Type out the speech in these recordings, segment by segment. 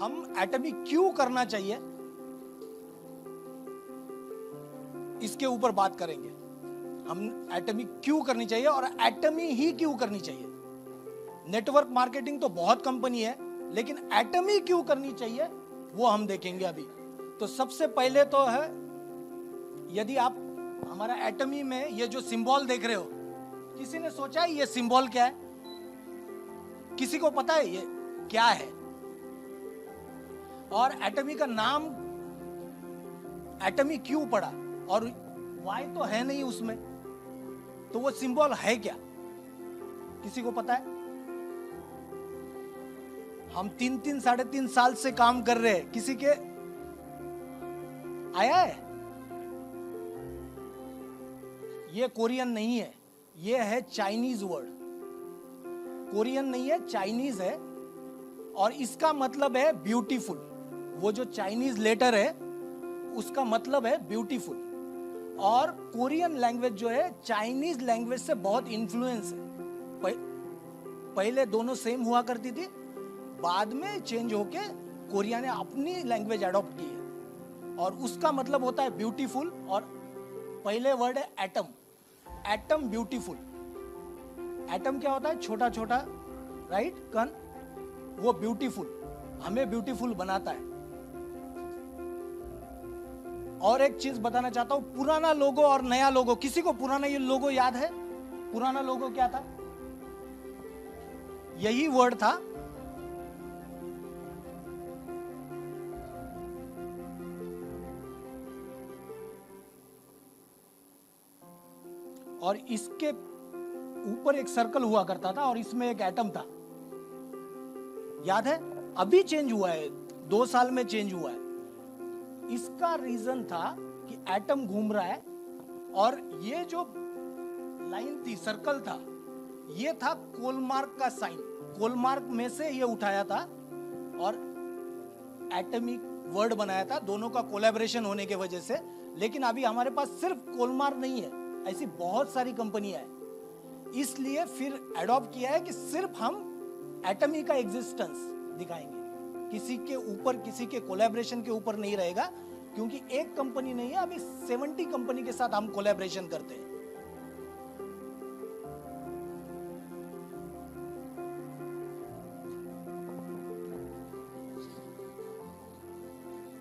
हम एटमी क्यों करना चाहिए इसके ऊपर बात करेंगे। हम एटमी क्यों करनी चाहिए और एटमी ही क्यों करनी चाहिए। नेटवर्क मार्केटिंग तो बहुत कंपनी है, लेकिन एटमी क्यों करनी चाहिए वो हम देखेंगे अभी। तो सबसे पहले तो है, यदि आप हमारा एटमी में ये जो सिंबल देख रहे हो, किसी ने सोचा है ये सिंबल क्या है? किसी को पता है ये क्या है? और एटमी का नाम एटमी क्यों पड़ा? और वाई तो है नहीं उसमें, तो वो सिंबल है क्या? किसी को पता है? हम 3-3 साढ़े 3 साल से काम कर रहे हैं, किसी के आया है? ये कोरियन नहीं है, ये है चाइनीज वर्ड। कोरियन नहीं है, चाइनीज है, और इसका मतलब है ब्यूटीफुल। वो जो चाइनीज लेटर है उसका मतलब है ब्यूटीफुल। और कोरियन लैंग्वेज जो है चाइनीज लैंग्वेज से बहुत इन्फ्लुएंस है। पहले दोनों सेम हुआ करती थी, बाद में चेंज होके कोरिया ने अपनी लैंग्वेज अडॉप्ट की है, और उसका मतलब होता है ब्यूटीफुल। और पहले वर्ड है एटम। Atom beautiful. एटम क्या होता है? छोटा छोटा, राइट, कण। वो ब्यूटीफुल, हमें ब्यूटीफुल बनाता है। और एक चीज बताना चाहता हूं, पुराना लोगो और नया लोगो, किसी को पुराना ये लोगो याद है? पुराना लोगो क्या था? यही वर्ड था। और इसके ऊपर एक सर्कल हुआ करता था और इसमें एक एटम था, याद है? अभी चेंज हुआ है, 2 साल में चेंज हुआ है। इसका रीजन था कि एटम घूम रहा है, और ये जो लाइन थी, सर्कल था, ये था कोलमार्क का साइन। कोलमार्क में से ये उठाया था और एटमिक वर्ड बनाया था, दोनों का कोलैबोरेशन होने की वजह से। लेकिन अभी हमारे पास सिर्फ कोलमार्क नहीं है, ऐसी बहुत सारी कंपनियां हैं, इसलिए फिर अडॉप्ट किया है कि सिर्फ हम एटमी का एग्जिस्टेंस दिखाएंगे, किसी के ऊपर, किसी के कोलैबोरेशन के ऊपर नहीं रहेगा, क्योंकि एक कंपनी नहीं है, अभी 70 कंपनी के साथ हम कोलैबोरेशन करते हैं।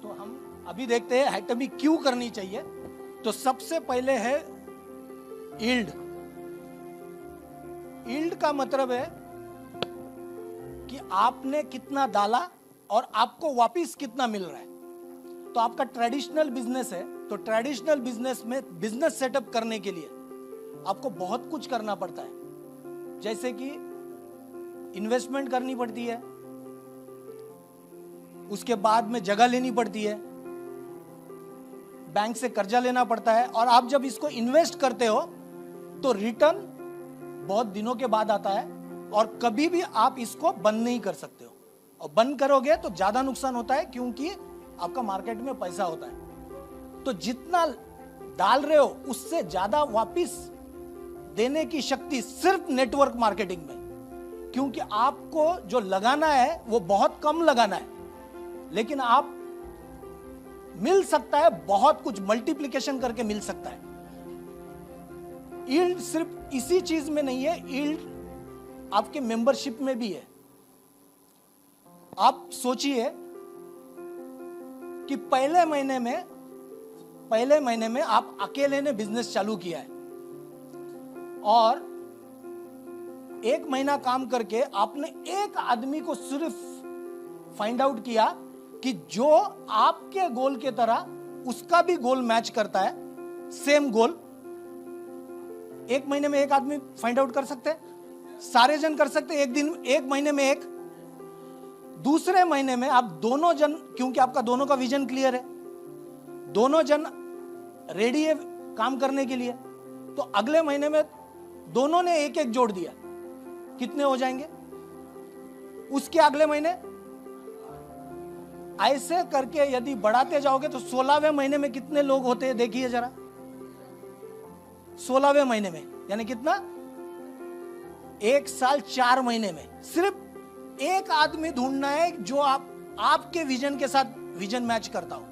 तो हम अभी देखते हैं एटमी क्यों करनी चाहिए। तो सबसे पहले है यील्ड। यील्ड का मतलब है कि आपने कितना डाला और आपको वापस कितना मिल रहा है। तो आपका ट्रेडिशनल बिजनेस है, तो ट्रेडिशनल बिजनेस में बिजनेस सेटअप करने के लिए आपको बहुत कुछ करना पड़ता है, जैसे कि इन्वेस्टमेंट करनी पड़ती है, उसके बाद में जगह लेनी पड़ती है, बैंक से कर्जा लेना पड़ता है, और आप जब इसको इन्वेस्ट करते हो तो रिटर्न बहुत दिनों के बाद आता है, और कभी भी आप इसको बंद नहीं कर सकते हो। और बंद करोगे तो ज्यादा नुकसान होता है, क्योंकि आपका मार्केट में पैसा होता है। तो जितना डाल रहे हो उससे ज्यादा वापस देने की शक्ति सिर्फ नेटवर्क मार्केटिंग में, क्योंकि आपको जो लगाना है वो बहुत कम लगाना है, लेकिन आप मिल सकता है बहुत कुछ, मल्टीप्लिकेशन करके मिल सकता है। यील्ड सिर्फ इसी चीज में नहीं है, यील्ड आपके मेंबरशिप में भी है। आप सोचिए कि पहले महीने में आप अकेले ने बिजनेस चालू किया है, और 1 महीना काम करके आपने एक आदमी को सिर्फ फाइंड आउट किया कि जो आपके गोल के तरह उसका भी गोल मैच करता है, सेम गोल। 1 महीने में एक आदमी फाइंड आउट कर सकते हैं? सारे जन कर सकते हैं एक दिन, 1 महीने में एक। दूसरे महीने में आप दोनों जन, क्योंकि आपका दोनों का विजन क्लियर है, दोनों जन रेडी है काम करने के लिए, तो अगले महीने में दोनों ने एक एक जोड़ दिया, कितने हो जाएंगे? उसके अगले महीने ऐसे करके यदि बढ़ाते जाओगे तो 16वें महीने में कितने लोग होते हैं देखिए जरा। 16वें महीने में यानी कितना? 1 साल 4 महीने में सिर्फ एक आदमी ढूंढना है जो आप आपके विजन के साथ विजन मैच करता हो।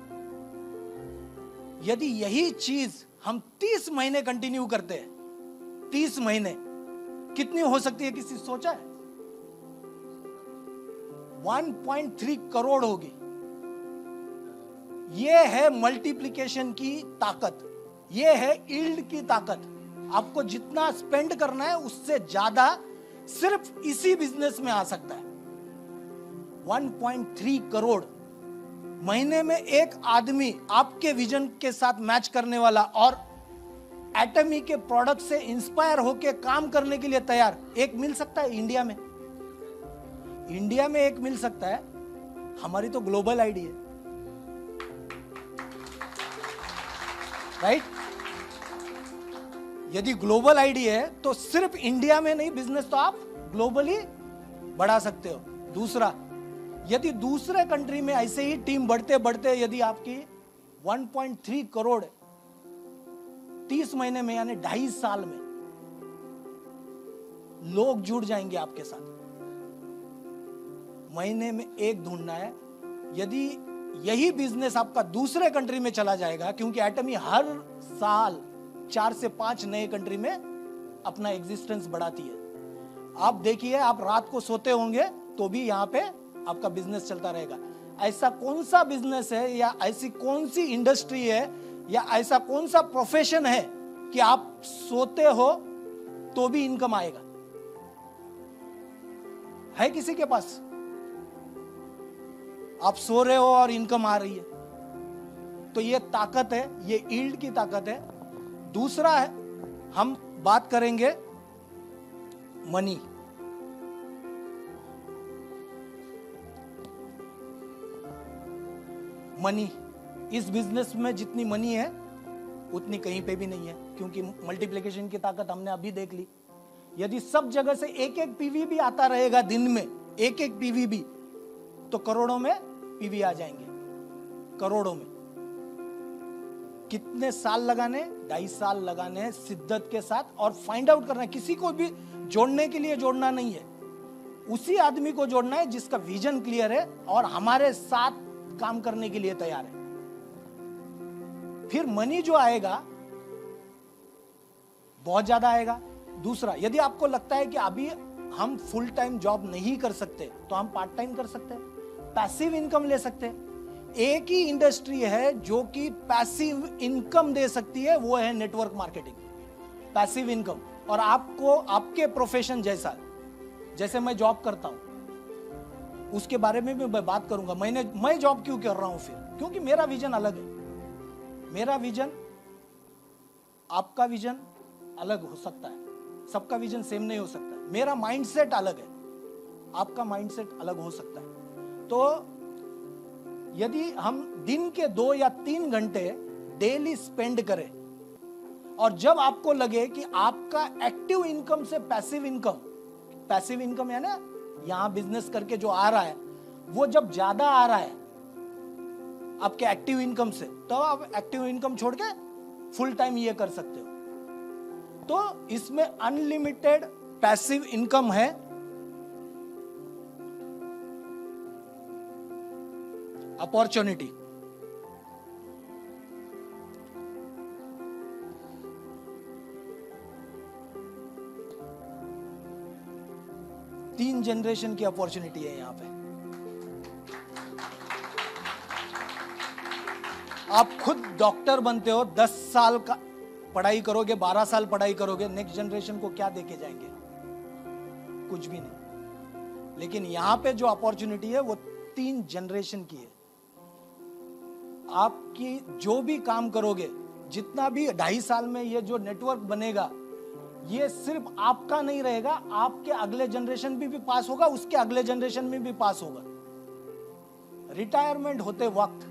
यदि यही चीज हम 30 महीने कंटिन्यू करते हैं, 30 महीने कितनी हो सकती है, किसी सोचा है? 1.3 करोड़ होगी। यह है मल्टीप्लिकेशन की ताकत, यह है यील्ड की ताकत। आपको जितना स्पेंड करना है उससे ज्यादा सिर्फ इसी बिजनेस में आ सकता है। 1.3 करोड़ महीने में एक आदमी आपके विजन के साथ मैच करने वाला और एटमी के प्रोडक्ट से इंस्पायर होकर काम करने के लिए तैयार एक मिल सकता है इंडिया में। इंडिया में एक मिल सकता है। हमारी तो ग्लोबल आईडी है, राइट? यदि ग्लोबल आईडी है तो सिर्फ इंडिया में नहीं, बिजनेस तो आप ग्लोबली बढ़ा सकते हो। दूसरा, यदि दूसरे कंट्री में ऐसे ही टीम बढ़ते बढ़ते यदि आपकी 1.3 करोड़ 30 महीने में यानी 2.5 साल में लोग जुड़ जाएंगे आपके साथ। महीने में एक ढूंढना है। यदि यही बिजनेस आपका दूसरे कंट्री में चला जाएगा, क्योंकि एटमी हर साल 4 से 5 नए कंट्री में अपना एग्जिस्टेंस बढ़ाती है। आप देखिए, आप रात को सोते होंगे तो भी यहां पे आपका बिजनेस चलता रहेगा। ऐसा कौन सा बिजनेस है या ऐसी कौन सी इंडस्ट्री है या ऐसा कौन सा प्रोफेशन है कि आप सोते हो तो भी इनकम आएगा? है किसी के पास? आप सो रहे हो और इनकम आ रही है, तो ये ताकत है, ये यील्ड की ताकत है। दूसरा है, हम बात करेंगे मनी। मनी, इस बिजनेस में जितनी मनी है उतनी कहीं पे भी नहीं है, क्योंकि मल्टीप्लिकेशन की ताकत हमने अभी देख ली। यदि सब जगह से एक एक पीवी भी आता रहेगा दिन में, एक एक पीवी भी, तो करोड़ों में पीवी आ जाएंगे, करोड़ों में। कितने साल लगाने? 2.5 साल लगाने शिद्दत के साथ, और फाइंड आउट करना है। किसी को भी जोड़ने के लिए जोड़ना नहीं है, उसी आदमी को जोड़ना है जिसका विजन क्लियर है और हमारे साथ काम करने के लिए तैयार है। फिर मनी जो आएगा बहुत ज्यादा आएगा। दूसरा, यदि आपको लगता है कि अभी हम फुल टाइम जॉब नहीं कर सकते तो हम पार्ट टाइम कर सकते हैं, पैसिव इनकम ले सकते हैं। एक ही इंडस्ट्री है जो कि पैसिव इनकम दे सकती है, वो है नेटवर्क मार्केटिंग, पैसिव इनकम। और आपको आपके प्रोफेशन जैसे मैं जॉब करता हूं उसके बारे में भी मैं बात करूंगा। मैं जॉब क्यों कर रहा हूं फिर? क्योंकि मेरा विजन अलग है। मेरा विजन, आपका विजन अलग हो सकता है, सबका विजन सेम नहीं हो सकता। मेरा माइंडसेट अलग है, आपका माइंडसेट अलग हो सकता है। तो यदि हम दिन के 2 या 3 घंटे डेली स्पेंड करें, और जब आपको लगे कि आपका एक्टिव इनकम से पैसिव इनकम है ना, यहां बिजनेस करके जो आ रहा है वो जब ज्यादा आ रहा है आपके एक्टिव इनकम से, तो आप एक्टिव इनकम छोड़ के फुल टाइम ये कर सकते हो। तो इसमें अनलिमिटेड पैसिव इनकम है। अपॉर्चुनिटी, तीन जनरेशन की अपॉर्चुनिटी है यहां पे। आप खुद डॉक्टर बनते हो, 10 साल का पढ़ाई करोगे, 12 साल पढ़ाई करोगे, नेक्स्ट जनरेशन को क्या देके जाएंगे? कुछ भी नहीं। लेकिन यहां पे जो अपॉर्चुनिटी है वो 3 जनरेशन की है। आपकी जो भी काम करोगे, जितना भी 2.5 साल में ये जो नेटवर्क बनेगा, ये सिर्फ आपका नहीं रहेगा, आपके अगले जनरेशन भी पास होगा, उसके अगले जनरेशन में भी पास होगा। रिटायरमेंट होते वक्त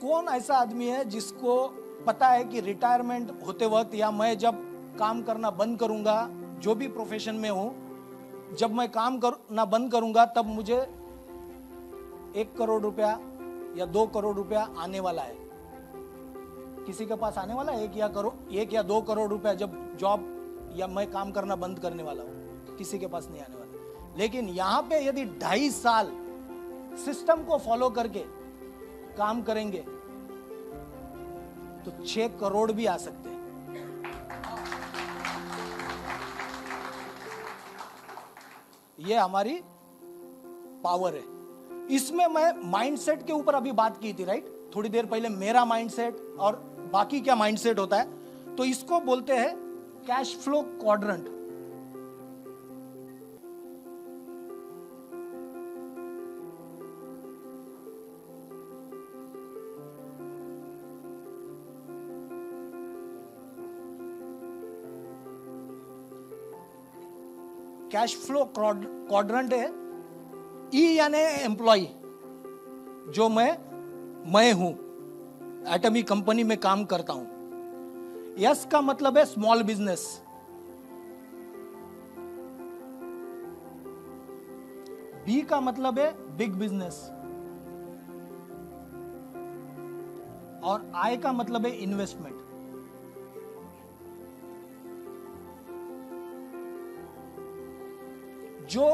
कौन ऐसा आदमी है जिसको पता है कि रिटायरमेंट होते वक्त या मैं जब काम करना बंद करूंगा, जो भी प्रोफेशन में हूं, जब मैं काम करना बंद करूंगा तब मुझे 1 करोड़ रुपया या 2 करोड़ रुपया आने वाला है? किसी के पास आने वाला है 1 या 2 करोड़ रुपया जब जॉब या मैं काम करना बंद करने वाला हूं? किसी के पास नहीं आने वाला। लेकिन यहां पे यदि 2.5 साल सिस्टम को फॉलो करके काम करेंगे तो 6 करोड़ भी आ सकते हैं। ये हमारी पावर है। इसमें मैं माइंडसेट के ऊपर अभी बात की थी, राइट? थोड़ी देर पहले मेरा माइंडसेट और बाकी क्या माइंडसेट होता है, तो इसको बोलते हैं cash flow quadrant. Cash flow quadrant है। ई यानी एम्प्लॉय, जो मैं हूं, एटमी कंपनी में काम करता हूं। एस का मतलब है स्मॉल बिजनेस। बी का मतलब है बिग बिजनेस। और आई का मतलब है इन्वेस्टमेंट। जो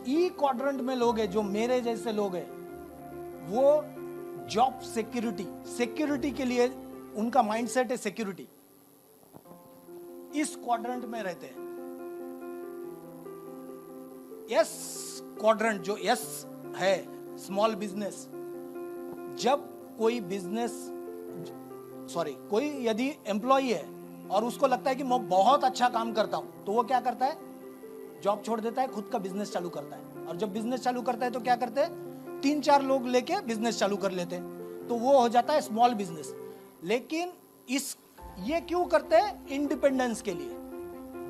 ई क्वाड्रेंट में लोग हैं, जो मेरे जैसे लोग हैं, वो जॉब सिक्योरिटी के लिए उनका माइंडसेट है सिक्योरिटी, इस क्वाड्रेंट में रहते हैं। यस क्वाड्रेंट, जो यस है, स्मॉल बिजनेस। जब कोई यदि एम्प्लॉय है और उसको लगता है कि मैं बहुत अच्छा काम करता हूं, तो वो क्या करता है? जॉब छोड़ देता है, खुद का बिजनेस चालू करता है। और जब बिजनेस चालू करता है तो क्या करते हैं? 3-4 लोग लेके बिजनेस चालू कर लेते हैं, तो वो हो जाता है स्मॉल बिजनेस। लेकिन ये क्यों करते हैं? इंडिपेंडेंस के लिए।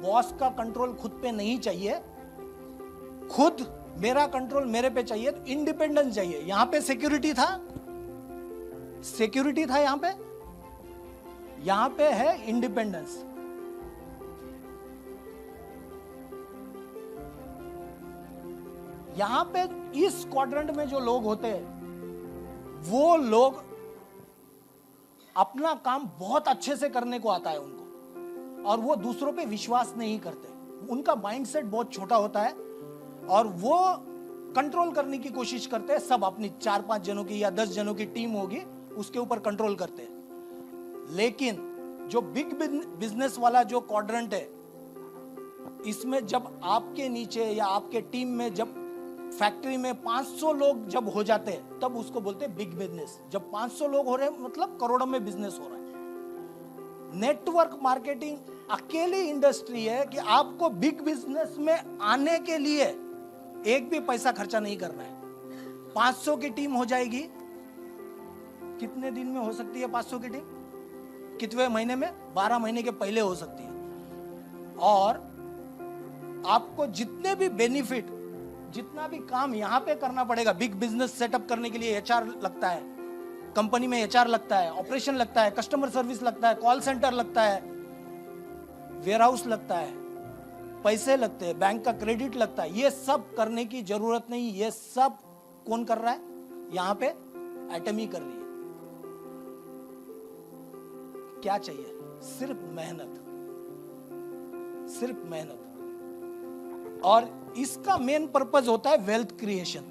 बॉस का कंट्रोल खुद पे नहीं चाहिए, खुद मेरा कंट्रोल मेरे पे चाहिए, तो इंडिपेंडेंस चाहिए। यहां पे सिक्योरिटी था यहां पे है इंडिपेंडेंस। यहां पे इस क्वाड्रेंट में जो लोग होते हैं, वो लोग अपना काम बहुत अच्छे से करने को आता है उनको, और वो दूसरों पे विश्वास नहीं करते। उनका माइंडसेट बहुत छोटा होता है और वो कंट्रोल करने की कोशिश करते हैं। सब अपनी 4-5 जनों की या 10 जनों की टीम होगी, उसके ऊपर कंट्रोल करते हैं। लेकिन जो बिग बिजनेस वाला जो क्वाड्रेंट है, इसमें जब आपके नीचे या आपके टीम में जब फैक्ट्री में 500 लोग जब हो जाते हैं, तब उसको बोलते हैं बिग बिजनेस। जब 500 लोग हो रहे हैं, मतलब करोड़ों में बिजनेस हो रहा है। नेटवर्क मार्केटिंग अकेली इंडस्ट्री है कि आपको बिग बिजनेस में आने के लिए एक भी पैसा खर्चा नहीं करना है। 500 की टीम हो जाएगी। कितने दिन में हो सकती है 500 की टीम? कितने महीने में? 12 महीने के पहले हो सकती है। और आपको जितने भी बेनिफिट, जितना भी काम यहां पे करना पड़ेगा, बिग बिजनेस सेटअप करने के लिए एचआर लगता है, कंपनी में एचआर लगता है, ऑपरेशन लगता है, कस्टमर सर्विस लगता है, कॉल सेंटर लगता है, वेयरहाउस लगता है, पैसे लगते हैं, बैंक का क्रेडिट लगता है। ये सब करने की जरूरत नहीं। ये सब कौन कर रहा है? यहां पे एटमी कर रही है। क्या चाहिए? सिर्फ मेहनत, सिर्फ मेहनत। और इसका मेन पर्पस होता है वेल्थ क्रिएशन।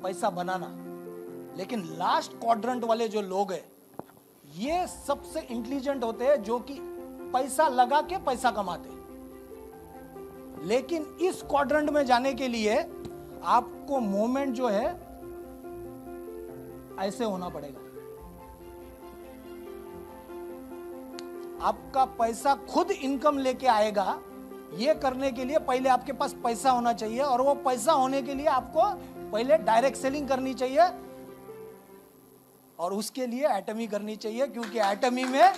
पैसा बनाना। लेकिन लास्ट क्वाड्रेंट वाले जो लोग हैं, ये सबसे इंटेलिजेंट होते हैं, जो कि पैसा लगा के पैसा कमाते हैं। लेकिन इस क्वाड्रेंट में जाने के लिए आपको मूवमेंट जो है ऐसे होना पड़ेगा। आपका पैसा खुद इनकम लेके आएगा। ये करने के लिए पहले आपके पास पैसा होना चाहिए, और वो पैसा होने के लिए आपको पहले डायरेक्ट सेलिंग करनी चाहिए, और उसके लिए एटमी करनी चाहिए। क्योंकि एटमी में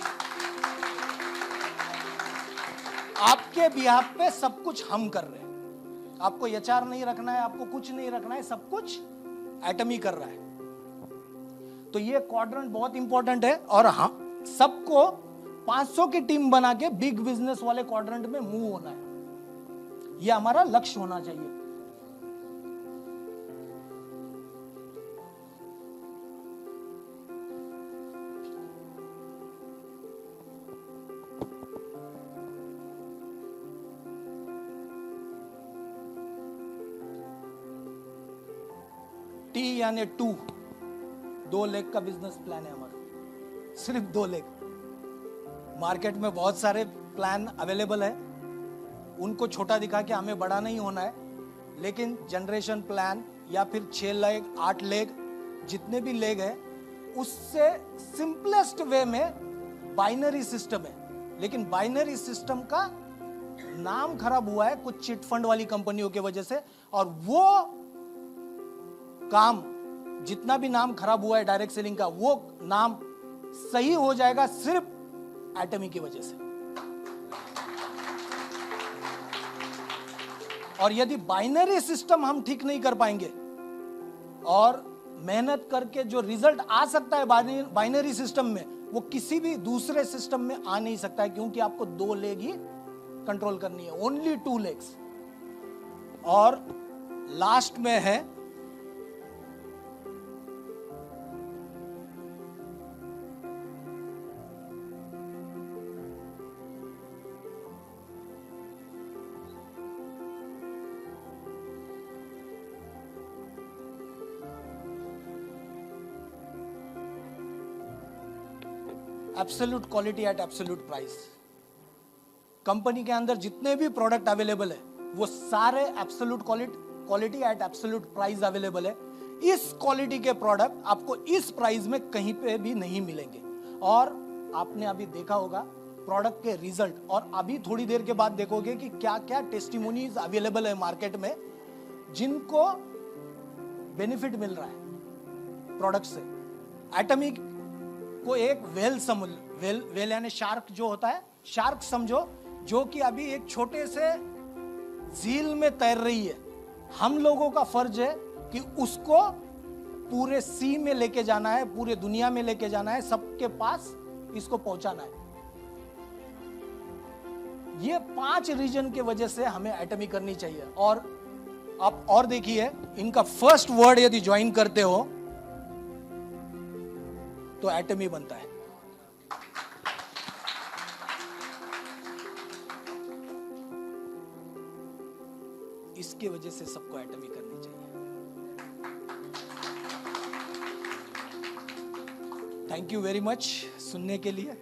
आपके बिहाफ पे सब कुछ हम कर रहे हैं। आपको एचआर नहीं रखना है, आपको कुछ नहीं रखना है, सब कुछ एटमी कर रहा है। तो ये क्वाड्रेंट बहुत इंपॉर्टेंट है, और हाँ, सबको 500 की टीम बना के बिग बिजनेस वाले क्वाड्रेंट में मूव होना है। ये हमारा लक्ष्य होना चाहिए। T यानी 2 लेग का बिजनेस प्लान है हमारा, सिर्फ 2 लेग। मार्केट में बहुत सारे प्लान अवेलेबल है, उनको छोटा दिखा के हमें बड़ा नहीं होना है, लेकिन जनरेशन प्लान या फिर 6 लेग 8 लेग जितने भी लेग है, उससे सिंपलेस्ट वे में बाइनरी सिस्टम है। लेकिन बाइनरी सिस्टम का नाम खराब हुआ है कुछ चिट फंड वाली कंपनियों की वजह से, और वो काम जितना भी नाम खराब हुआ है डायरेक्ट सेलिंग का, वो नाम सही हो जाएगा सिर्फ एटमी की वजह से। और यदि बाइनरी सिस्टम हम ठीक नहीं कर पाएंगे और मेहनत करके जो रिजल्ट आ सकता है बाइनरी सिस्टम में, वो किसी भी दूसरे सिस्टम में आ नहीं सकता है, क्योंकि आपको 2 लेग ही कंट्रोल करनी है, ओनली 2 लेग्स। और लास्ट में है absolute quality eight absolute price. Company के अंदर जितने भी प्रोडक्ट अवेलेबल है वो सारे absolute quality eight absolute price available है। इस क्वालिटी के प्रोडक्ट आपको इस प्राइस में कहीं पे भी नहीं मिलेंगे। और आपने अभी देखा होगा प्रोडक्ट के रिजल्ट, और अभी थोड़ी देर के बाद देखोगे कि क्या क्या टेस्टिमोनीज अवेलेबल है मार्केट में जिनको बेनिफिट मिल रहा है प्रोडक्ट से। एटमी को एक वेल यानी शार्क जो होता है, शार्क समझो, जो कि अभी एक छोटे से झील में तैर रही है। हम लोगों का फर्ज है कि उसको पूरे सी में लेके जाना है, पूरे दुनिया में लेके जाना है, सबके पास इसको पहुंचाना है। ये 5 रीजन के वजह से हमें एटमी करनी चाहिए। और आप और देखिए, इनका फर्स्ट वर्ड यदि ज्वाइन करते हो तो एटमी बनता है। इसके वजह से सबको एटमी करनी चाहिए। थैंक यू वेरी मच सुनने के लिए।